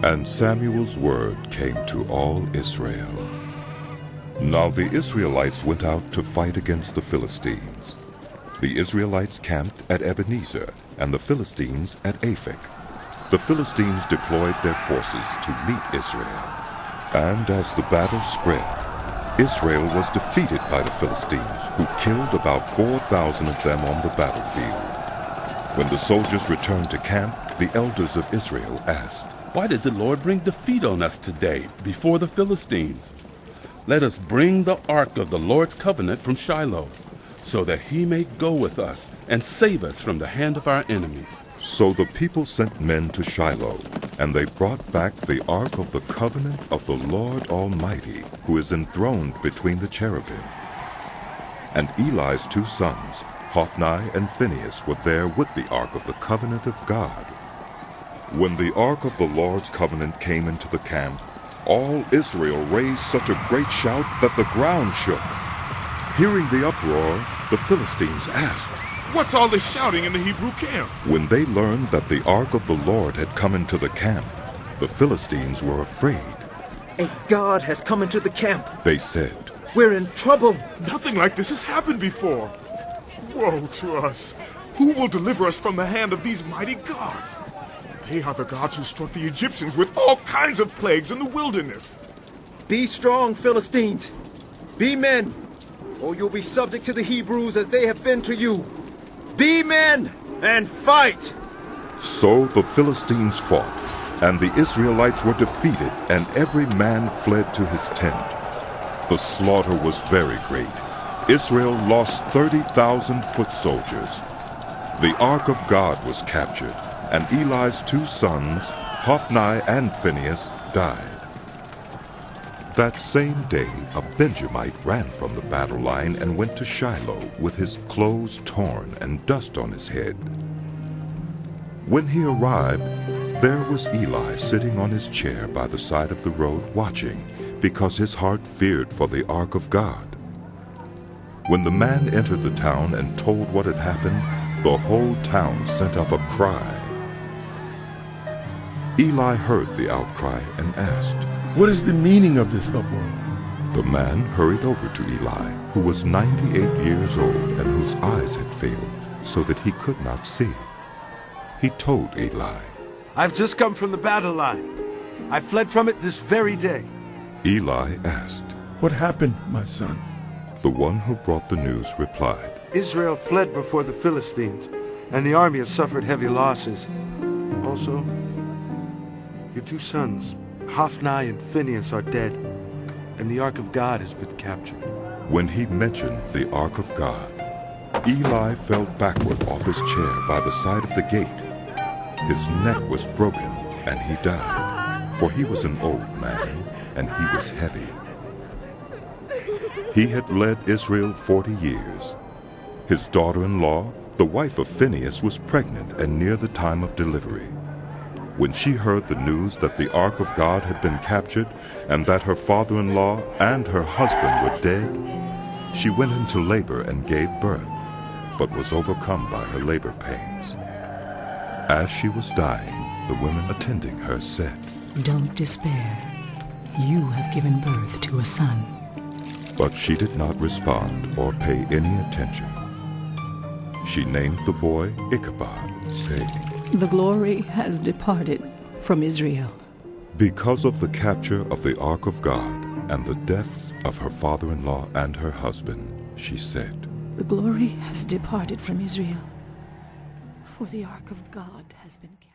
And Samuel's word came to all Israel. Now the Israelites went out to fight against the Philistines. The Israelites camped at Ebenezer, and the Philistines at Aphek. The Philistines deployed their forces to meet Israel. And as the battle spread, Israel was defeated by the Philistines, who killed about 4,000 of them on the battlefield. When the soldiers returned to camp, the elders of Israel asked, "Why did the Lord bring defeat on us today before the Philistines? Let us bring the ark of the Lord's covenant from Shiloh, so that he may go with us and save us from the hand of our enemies." So the people sent men to Shiloh, and they brought back the ark of the covenant of the Lord Almighty, who is enthroned between the cherubim. And Eli's 2 sons, Hophni and Phinehas, were there with the ark of the covenant of God. When the ark of the Lord's covenant came into the camp, all Israel raised such a great shout that the ground shook. Hearing the uproar, the Philistines asked, "What's all this shouting in the Hebrew camp?" When they learned that the ark of the Lord had come into the camp, the Philistines were afraid. "A god has come into the camp," they said. "We're in trouble." Nothing like this has happened before. Woe to us! Who will deliver us from the hand of these mighty gods? They are the gods who struck the Egyptians with all kinds of plagues in the wilderness. "Be strong, Philistines. Be men, or you'll be subject to the Hebrews as they have been to you. Be men and fight!" So the Philistines fought, and the Israelites were defeated, and every man fled to his tent. The slaughter was very great. Israel lost 30,000 foot soldiers. The ark of God was captured, and Eli's 2 sons, Hophni and Phinehas, died. That same day, a Benjamite ran from the battle line and went to Shiloh with his clothes torn and dust on his head. When he arrived, there was Eli sitting on his chair by the side of the road watching, because his heart feared for the ark of God. When the man entered the town and told what had happened, the whole town sent up a cry. Eli heard the outcry and asked, "What is the meaning of this uproar?" The man hurried over to Eli, who was 98 years old and whose eyes had failed, so that he could not see. He told Eli, "I've just come from the battle line. I fled from it this very day." Eli asked. "What happened, my son?" The one who brought the news replied, Israel fled before the Philistines, and the army has suffered heavy losses. Also, your 2 sons, Hophni and Phinehas, are dead, and the ark of God has been captured. When he mentioned the ark of God, Eli fell backward off his chair by the side of the gate. His neck was broken, and he died, for he was an old man, and he was heavy. He had led Israel 40 years. His daughter-in-law, the wife of Phinehas, was pregnant and near the time of delivery. When she heard the news that the ark of God had been captured and that her father-in-law and her husband were dead, she went into labor and gave birth, but was overcome by her labor pains. As she was dying, the women attending her said, "Don't despair. You have given birth to a son." But she did not respond or pay any attention. She named the boy Ichabod, saying, "The glory has departed from Israel." Because of the capture of the ark of God and the deaths of her father-in-law and her husband, she said, "The glory has departed from Israel, for the ark of God has been killed."